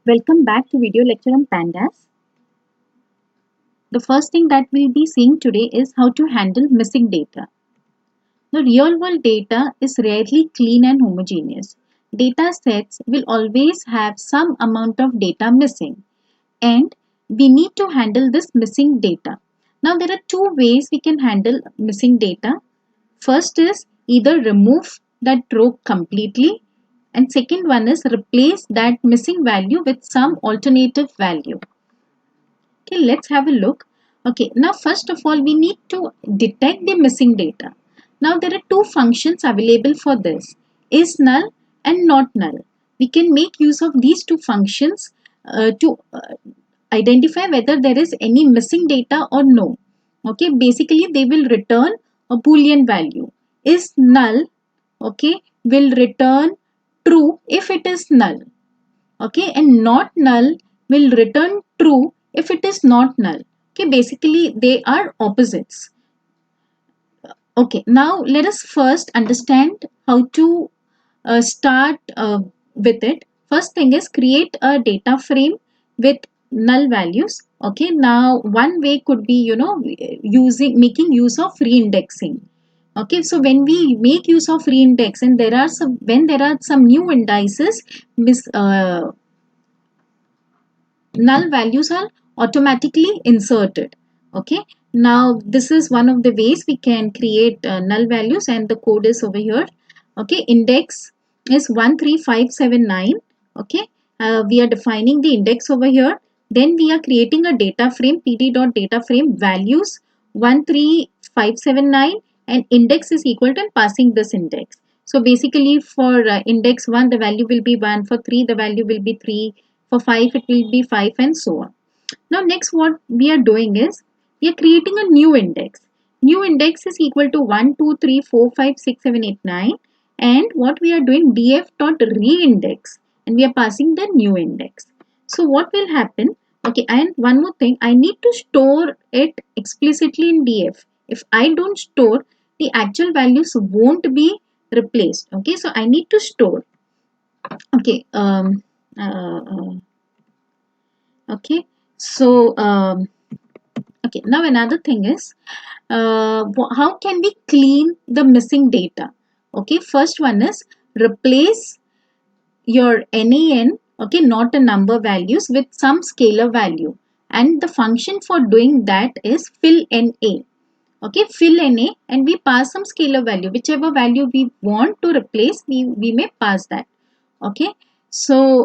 Welcome back to video lecture on pandas. The first thing that we'll be seeing today is how to handle missing data. The real world data is rarely clean and homogeneous. Data sets will always have some amount of data missing, and we need to handle this missing data. Now there are two ways we can handle missing data. First is either remove that row completely, and second one is replace that missing value with some alternative value. Okay, let's have a look. Okay, now first of all, we need to detect the missing data. Now there are two functions available for this, is null and not null. We can make use of these two functions to identify whether there is any missing data or no. Okay, basically they will return a boolean value. Is null, okay, will return true if it is null. Okay, and not null will return true if it is not null. Okay, basically they are opposites. Okay, now let us first understand how to start with it. First thing is create a data frame with null values. Okay, now one way could be, using making use of reindexing. Okay, so when we make use of reindex and there are some when there are some new indices, null values are automatically inserted. Okay, now this is one of the ways we can create null values, and the code is over here. Okay, index is 13579. Okay, we are defining the index over here. Then we are creating a data frame, pd.dataFrame values 13579, and index is equal to and passing this index. So basically for index 1 the value will be 1, for 3 the value will be 3, for 5 it will be 5, and so on. Now next what we are doing is we are creating a new index. New index is equal to 1, 2, 3, 4, 5, 6, 7, 8, 9, and what we are doing df dot reindex, and we are passing the new index. So what will happen? Okay, and one more thing, I need to store it explicitly in df. If I don't store, the actual values won't be replaced. Okay, so I need to store. Okay, okay, so okay, now another thing is how can we clean the missing data? Okay, first one is replace your nan, okay, not a number values, with some scalar value, and the function for doing that is fill na. Okay, fill na, and we pass some scalar value, whichever value we want to replace, we may pass that. Okay, so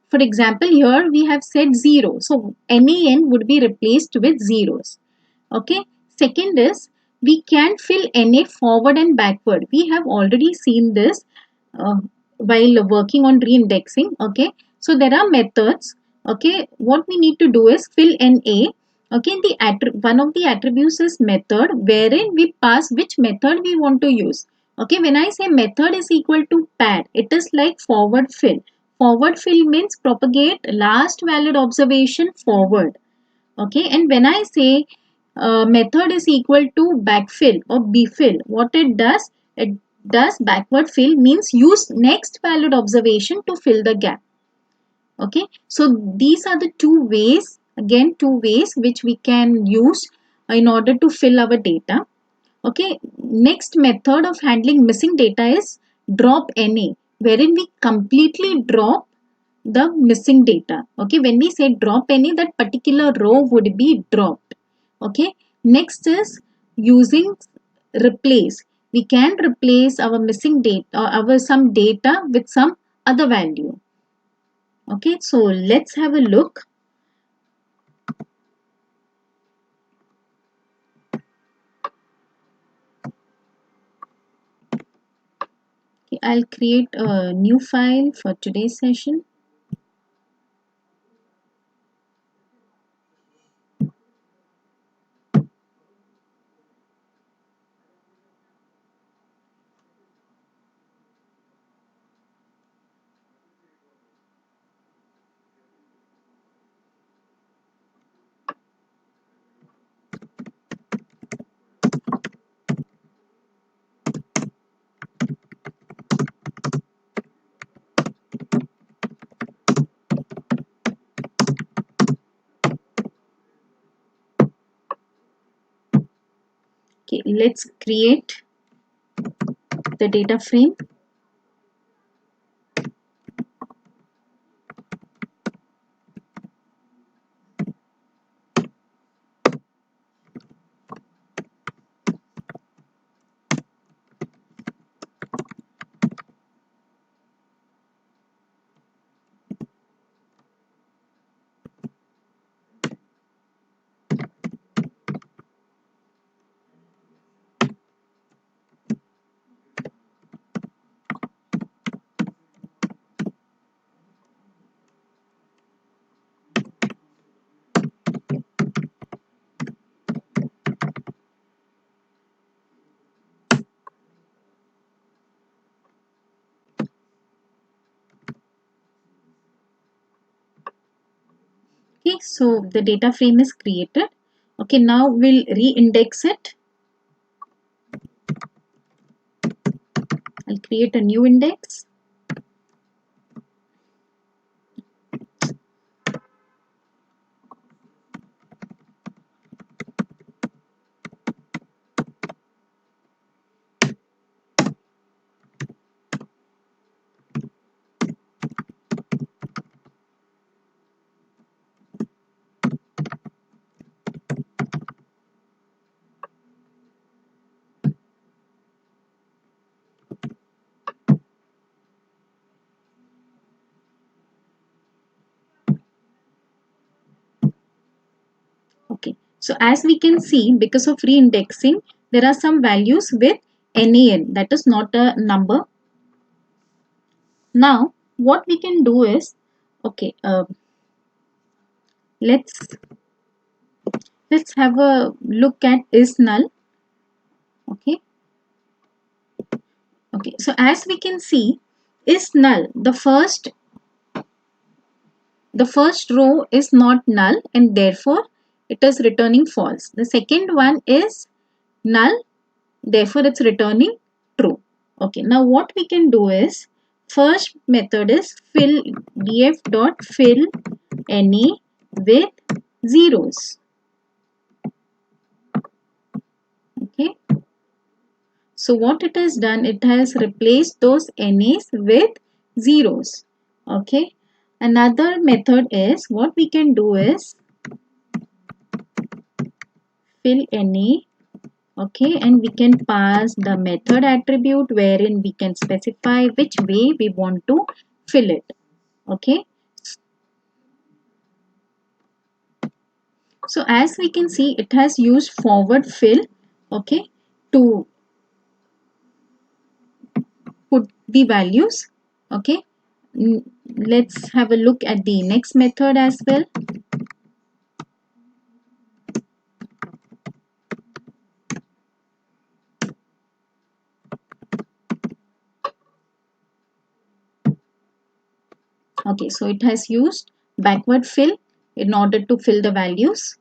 for example, here we have said 0. So NaN would be replaced with zeros. Okay. Second is we can fill Na forward and backward. We have already seen this uh, while working on reindexing. Okay. So there are methods. Okay. What we need to do is fill Na. Okay. One of the attributes is method, wherein we pass which method we want to use. Okay. When I say method is equal to pad, it is like forward fill. Forward fill means propagate last valid observation forward. Okay, and when I say method is equal to backfill or bfill, what it does backward fill means use next valid observation to fill the gap. Okay, so these are the two ways, again two ways which we can use in order to fill our data. Okay, next method of handling missing data is drop NA, wherein we completely drop the missing data. Okay, when we say drop NA, that particular row would be dropped. Okay, next is using replace. We can replace our missing data or our some data with some other value. Okay, so let's have a look. Okay, I'll create a new file for today's session. let's create the data frame. Okay, so the data frame is created. Okay, now we'll re-index it. I'll create a new index. Okay, so as we can see, because of re-indexing, there are some values with NaN, that is not a number. Now, what we can do is, okay, let's have a look at is null. Okay, okay. So as we can see, is null. The first row is not null, and therefore it is returning false. The second one is null, therefore it's returning true. Okay, now what we can do is, first method is fill df dot fill any with zeros. Okay, so what it has done, it has replaced those NAs with zeros. Okay, another method is, what we can do is fill NA. Okay, and we can pass the method attribute wherein we can specify which way we want to fill it. Okay, so as we can see, it has used forward fill, okay, to put the values. Okay, let's have a look at the next method as well. Okay, so it has used backward fill in order to fill the values.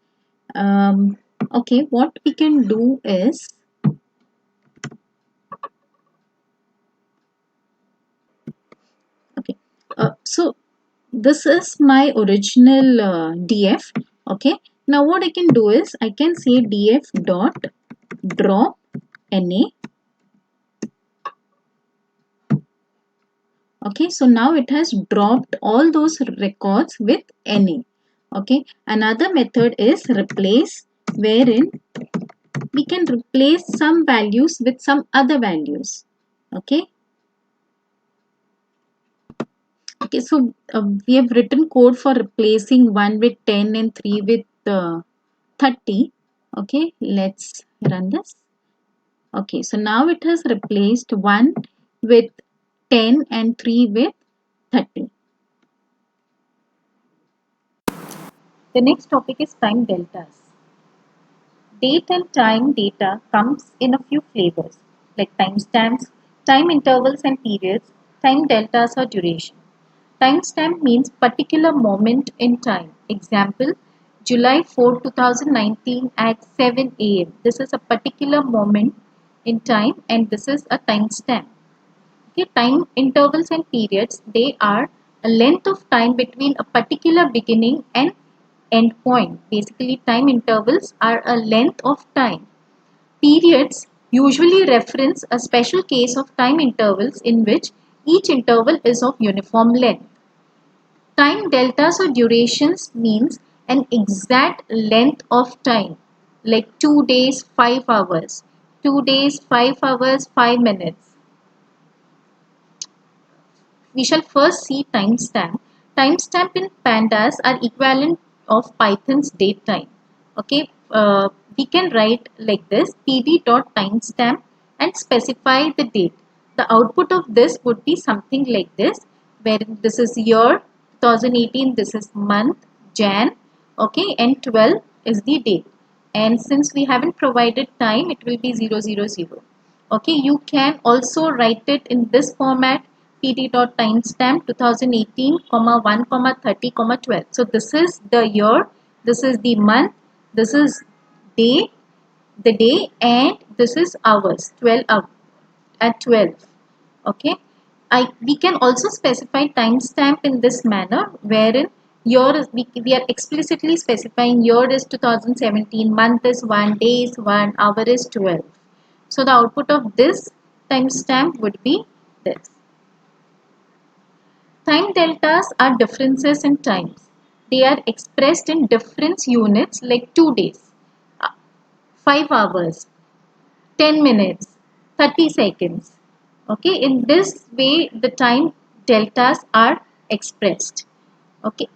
Okay, what we can do is, okay, so this is my original df. Okay, now what I can do is, I can say df dot drop na. Okay, so now it has dropped all those records with na. Okay, another method is replace, wherein we can replace some values with some other values. Okay, okay, so we have written code for replacing 1 with 10 and 3 with 30. Okay, let's run this. Okay, so now it has replaced 1 with 10 and 3 with 30. The next topic is time deltas. Date and time data comes in a few flavors like timestamps, time intervals and periods, time deltas or duration. Timestamp means particular moment in time. Example, July 4, 2019 at 7 a.m. This is a particular moment in time and this is a timestamp. Okay, time intervals and periods, they are a length of time between a particular beginning and end point. Basically, time intervals are a length of time. Periods usually reference a special case of time intervals in which each interval is of uniform length. Time deltas or durations means an exact length of time, like 2 days, 5 hours, 2 days, 5 hours, 5 minutes. We shall first see timestamp. Timestamp in pandas are equivalent of Python's date time. Okay, we can write like this: pd.timestamp and specify the date. The output of this would be something like this, where this is year 2018, this is month Jan, okay, and 12 is the date. And since we haven't provided time, it will be 000. Okay, you can also write it in this format: pd.timestamp 2018, 1, 30, 12. So this is the year, this is the month, this is day, the day, and this is hours, 12 hours at 12. Okay, we can also specify timestamp in this manner, wherein year is, we are explicitly specifying year is 2017, month is 1, day is 1, hour is 12. So the output of this timestamp would be this. Time deltas are differences in times. They are expressed in difference units like 2 days, 5 hours, 10 minutes, 30 seconds. Okay, in this way the time deltas are expressed. Okay,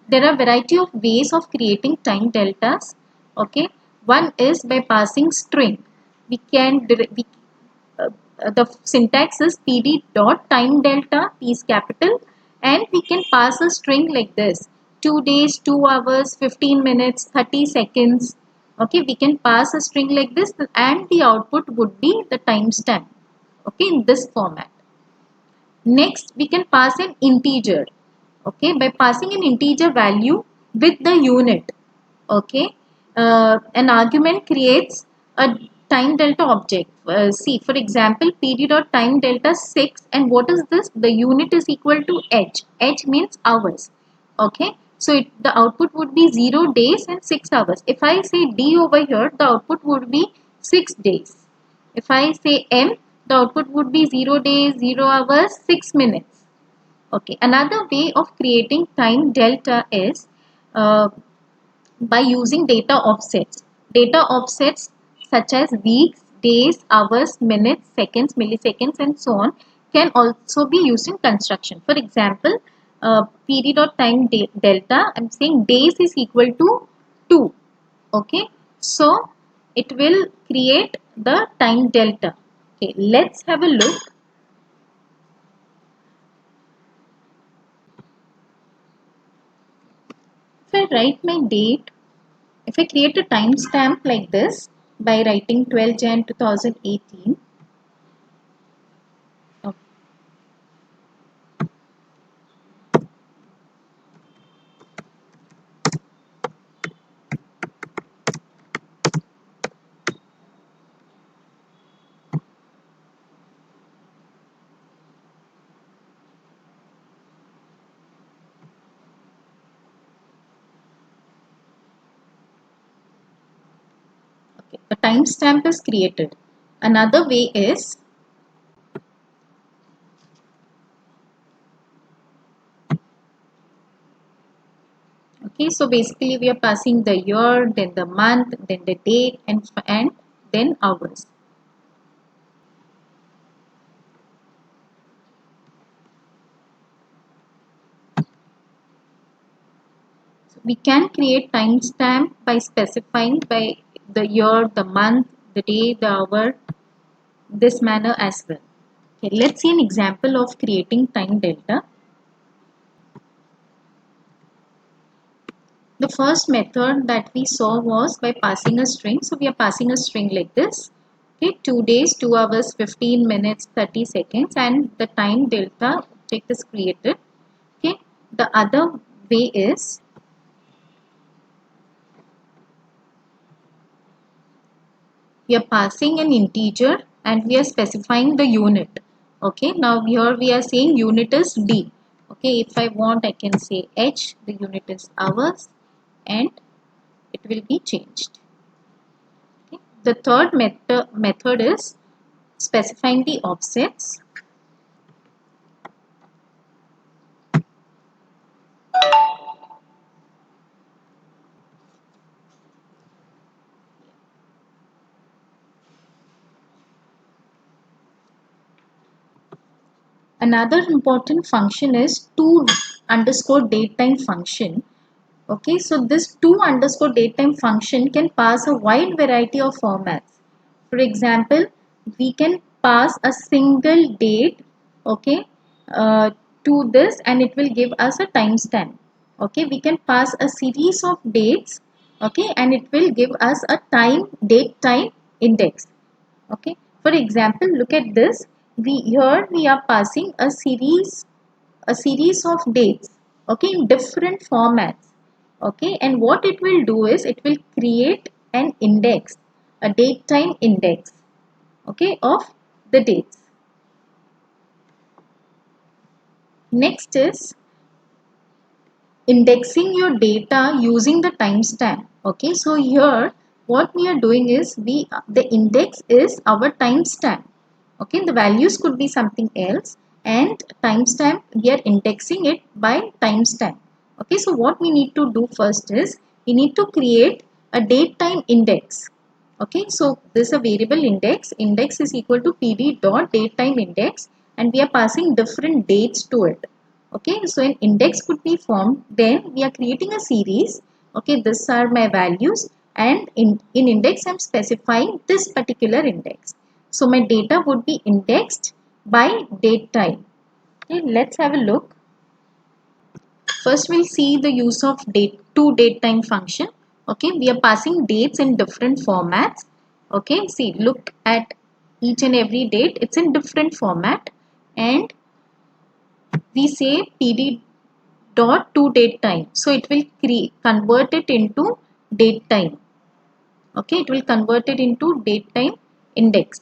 there are variety of ways of creating time deltas. Okay, one is by passing string. We can uh, the syntax is pd dot time delta, p is capital, and we can pass a string like this: 2 days, 2 hours, 15 minutes, 30 seconds. Okay, we can pass a string like this, and the output would be the timestamp. Okay, in this format. Next, we can pass an integer. Okay, by passing an integer value with the unit. Okay, an argument creates a time delta object. See, for example, pd dot time delta 6, and what is this? The unit is equal to h. H means hours. Okay, so the output would be 0 days and 6 hours. If I say d over here, the output would be 6 days. If I say m, the output would be 0 days, 0 hours, 6 minutes. Okay, another way of creating time delta is by using data offsets. Data offsets such as weeks, days, hours, minutes, seconds, milliseconds, and so on can also be used in construction. For example, pd.time delta, I'm saying days is equal to 2. Okay, so it will create the time delta. Okay, let's have a look. If I write my date, if I create a timestamp like this by writing 12 Jan 2018, okay, a timestamp is created. Another way is, okay, so basically we are passing the year, then the month, then the date, and then hours. So we can create timestamp by specifying by the year, the month, the day, the hour, this manner as well. Okay, let's see an example of creating time delta. The first method that we saw was by passing a string. So we are passing a string like this. Okay, 2 days, 2 hours, 15 minutes, 30 seconds, and the time delta object is created. Okay, the other way is, we are passing an integer and we are specifying the unit. Okay, now here we are saying unit is d. Okay, if I want, I can say h, the unit is hours, and it will be changed. Okay. The third method is specifying the offsets. Another important function is to underscore datetime function. Okay, so this to underscore datetime function can pass a wide variety of formats. For example, we can pass a single date, okay, to this, and it will give us a timestamp. Okay, we can pass a series of dates, okay, and it will give us a date time index. Okay, for example, look at this. We are passing a series of dates, okay, in different formats. Okay, and what it will do is it will create an index, a date time index, okay, of the dates. Next is indexing your data using the timestamp. Okay, so here what we are doing is the index is our timestamp. Okay, the values could be something else, and timestamp, we are indexing it by timestamp. Okay, so what we need to do first is we need to create a date time index. Okay, so this is a variable index is equal to pd dot date time index, and we are passing different dates to it. Okay, so an index could be formed, then we are creating a series. Okay, these are my values, and in index I'm specifying this particular index. So my data would be indexed by date time. Okay, let's have a look. First we'll see the use of date time function. Okay, we are passing dates in different formats. Okay, see, look at each and every date, it's in different format, and we say pd dot to date time, so it will convert it into date time. Okay, it will convert it into date time index.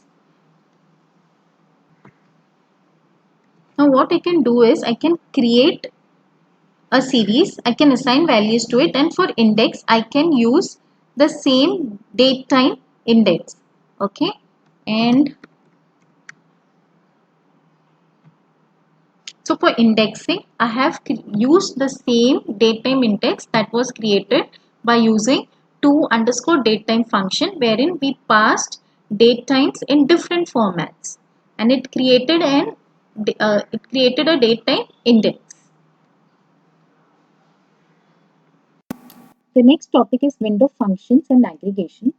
Now what I can do is I can create a series, I can assign values to it, and for index I can use the same date time index. Okay, and so for indexing, I have used the same datetime index that was created by using to underscore datetime function, wherein we passed date times in different formats, and it created a datetime index. The next topic is window functions and aggregation.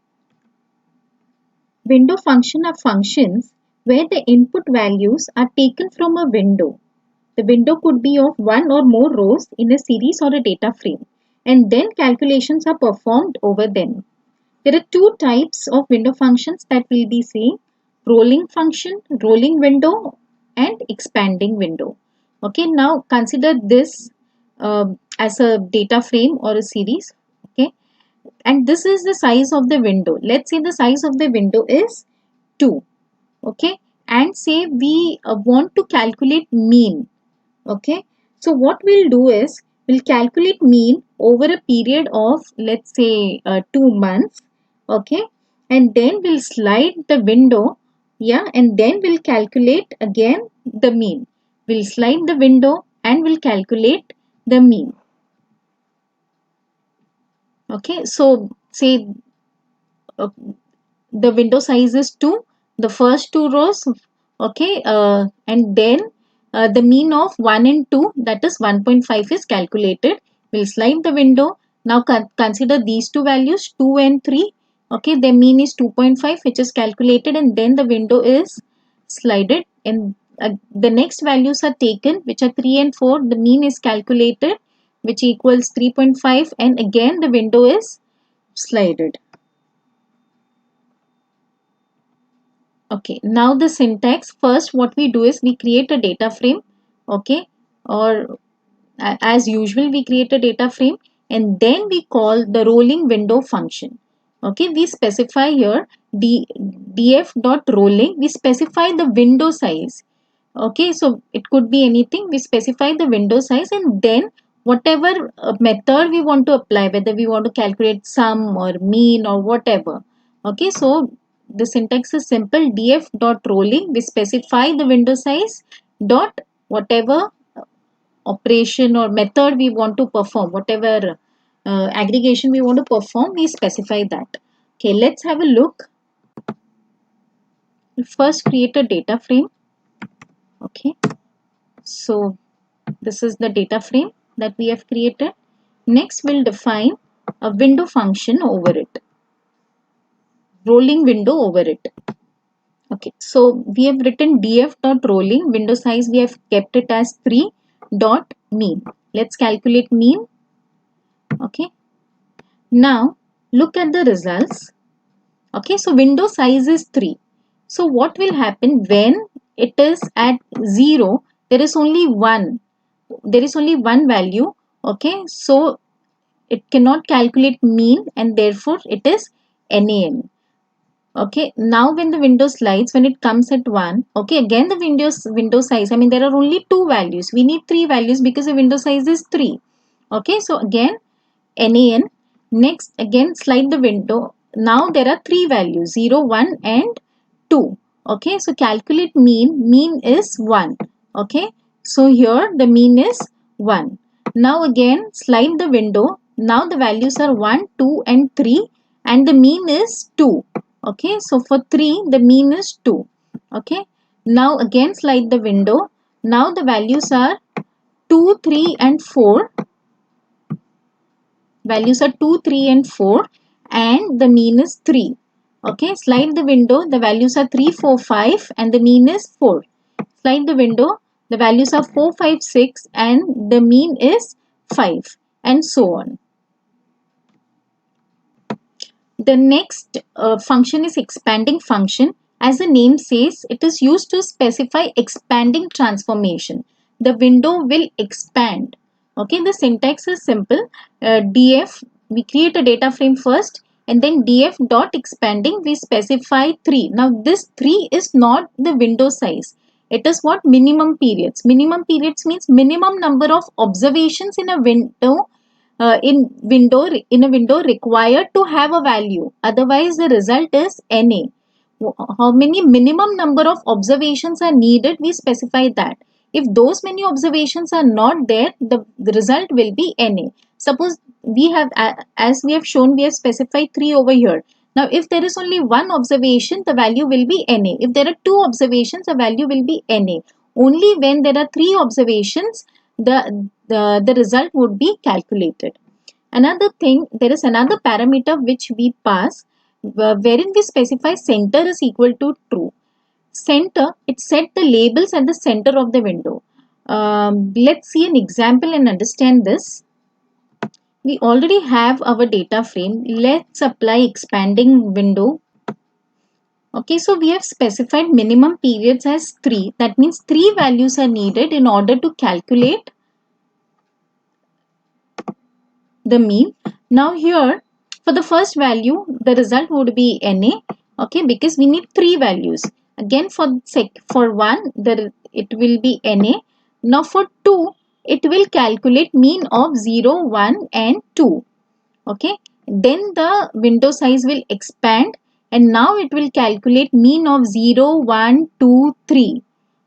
Window function are functions where the input values are taken from a window. The window could be of one or more rows in a series or a data frame, and then calculations are performed over them. There are two types of window functions that we'll be seeing: rolling function, rolling window, and expanding window. Okay, now consider this as a data frame or a series. Okay, and this is the size of the window. Let's say the size of the window is 2. Okay, and say we want to calculate mean. Okay, so what we'll do is we'll calculate mean over a period of, let's say, 2 months. Okay, and then we'll slide the window, yeah, and then we'll calculate again the mean. We'll slide the window and we'll calculate the mean. Okay, so say uh, the window size is 2, the first 2 rows. Okay, and then the mean of 1 and 2, that is 1.5, is calculated. We'll slide the window. Now consider these two values, 2 and 3. Okay, the mean is 2.5, which is calculated, and then the window is slided, and the next values are taken, which are 3 and 4. The mean is calculated, which equals 3.5, and again the window is slided. Okay, now the syntax. First, what we do is we create a data frame. Okay, or as usual, we create a data frame, and then we call the rolling window function. Okay, we specify here df dot rolling. We specify the window size. Okay, so it could be anything. We specify the window size, and then whatever method we want to apply, whether we want to calculate sum or mean or whatever. Okay, so the syntax is simple. Df dot rolling, we specify the window size dot whatever operation or method we want to perform, whatever aggregation we want to perform, we specify that. Okay, let's have a look. We'll first create a data frame. Okay, so this is the data frame that we have created. Next, we'll define a window function over it, rolling window over it. Okay, so we have written df dot rolling window size. We have kept it as 3 dot mean. Let's calculate mean. Okay, now look at the results. Okay, so window size is 3. So what will happen when it is at 0? There is only one. There is only one value. Okay, so it cannot calculate mean and therefore it is NaN. Okay, now when the window slides, when it comes at 1, okay, again the window size, I mean there are only two values. We need three values because the window size is 3. Okay, so again NaN. Next, again slide the window. Now there are three values 0, 1 and 2. Okay, so calculate mean. Mean is 1. Okay, so here the mean is 1. Now again slide the window. Now the values are 1, 2 and 3 and the mean is 2. Okay, so for 3 the mean is 2. Okay, now again slide the window. Now the values are 2, 3 and 4. Values are 2, 3 and 4 and the mean is 3. Okay, slide the window. The values are 3, 4, 5 and the mean is 4. Slide the window. The values are 4, 5, 6 and the mean is 5 and so on. The next function is expanding function. As the name says, it is used to specify expanding transformation. The window will expand. Okay, the syntax is simple. Df, we create a data frame first and then df dot expanding, we specify 3. Now this 3 is not the window size. It is what? Minimum periods. Minimum periods means minimum number of observations in a window in a window required to have a value, otherwise the result is NA. How many minimum number of observations are needed, we specify that. If those many observations are not there, the result will be NA. Suppose we have, as we have shown, we have specified 3 over here. Now if there is only one observation, the value will be NA. If there are two observations, the value will be NA. Only when there are three observations, the result would be calculated. Another thing, there is another parameter which we pass, wherein we specify center is equal to true. Center, it set the labels at the center of the window. Let's see an example and understand this. We already have our data frame. Let's apply expanding window. Okay, so we have specified minimum periods as 3. That means 3 values are needed in order to calculate the mean. Now here, for the first value, the result would be NA. Okay, because we need 3 values. Again for 1, it will be NA. Now for 2, it will calculate mean of 0, 1 and 2. Okay, then the window size will expand and now it will calculate mean of 0, 1, 2, 3.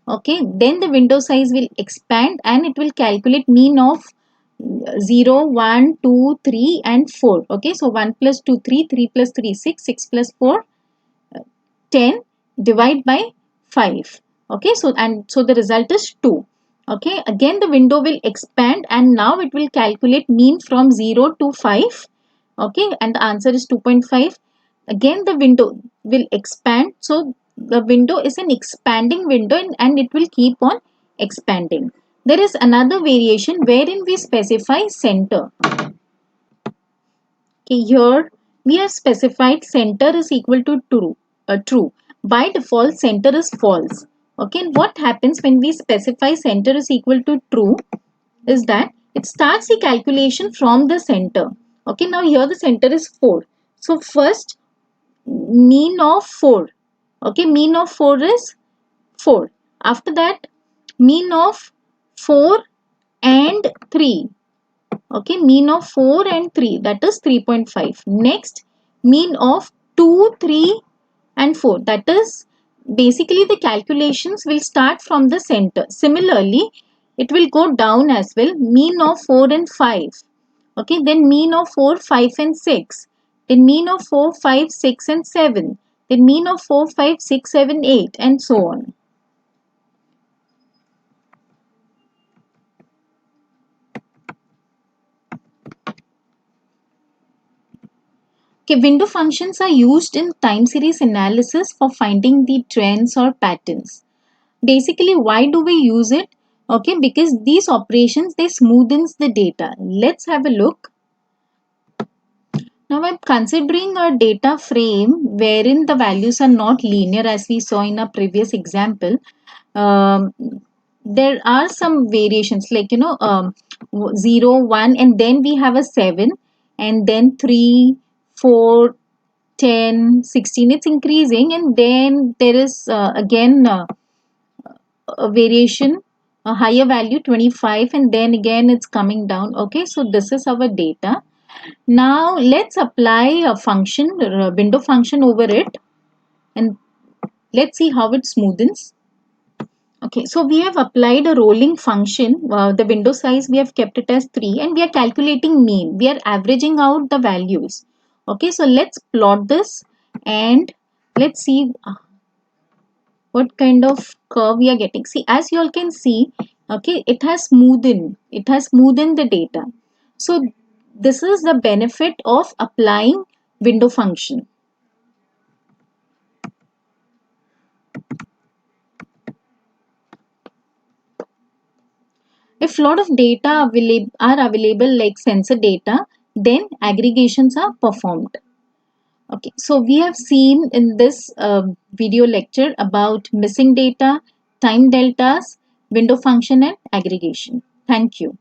Okay, then the window size will expand and it will calculate mean of 0, 1, 2, 3 and 4. Okay, so 1 plus 2, 3, 3 plus 3, 6, 6 plus 4, 10, divide by 5. Okay, so the result is 2. Okay, again the window will expand and now it will calculate mean from 0 to 5. Okay, and the answer is 2.5. Again the window will expand, so the window is an expanding window and it will keep on expanding. There is another variation wherein we specify center. Okay, here we have specified center is equal to true. By default, center is false. Okay, and what happens when we specify center is equal to true is that it starts the calculation from the center. Okay, now here the center is 4. So first, mean of 4. Okay, mean of 4 is 4. After that, mean of 4 and 3. Okay, mean of 4 and 3, that is 3.5. Next, mean of 2, 3 and 4. That is basically the calculations will start from the center. Similarly, it will go down as well. Mean of 4 and 5. Okay, then mean of 4, 5 and 6. Then mean of 4, 5, 6 and 7. Then mean of 4, 5, 6, 7, 8 and so on. Okay, window functions are used in time series analysis for finding the trends or patterns. Basically, why do we use it? Okay, because these operations, they smoothens the data. Let's have a look. Now I'm considering a data frame wherein the values are not linear as we saw in a previous example. Um, there are some variations like 0, 1 and then we have a 7 and then 3, 4, 10, 16. It's increasing and then there is again a variation, a higher value 25 and then again it's coming down. Okay, so this is our data. Now let's apply a function, a window function over it and let's see how it smoothens. Okay, so we have applied a rolling function. The window size we have kept it as 3 and we are calculating mean. We are averaging out the values. Okay, so let's plot this and let's see what kind of curve we are getting. See, as you all can see, okay, it has smoothened the data. So this is the benefit of applying window function. If lot of data are available like sensor data, then aggregations are performed. Okay, so we have seen in this video lecture about missing data, time deltas, window function and aggregation. Thank you.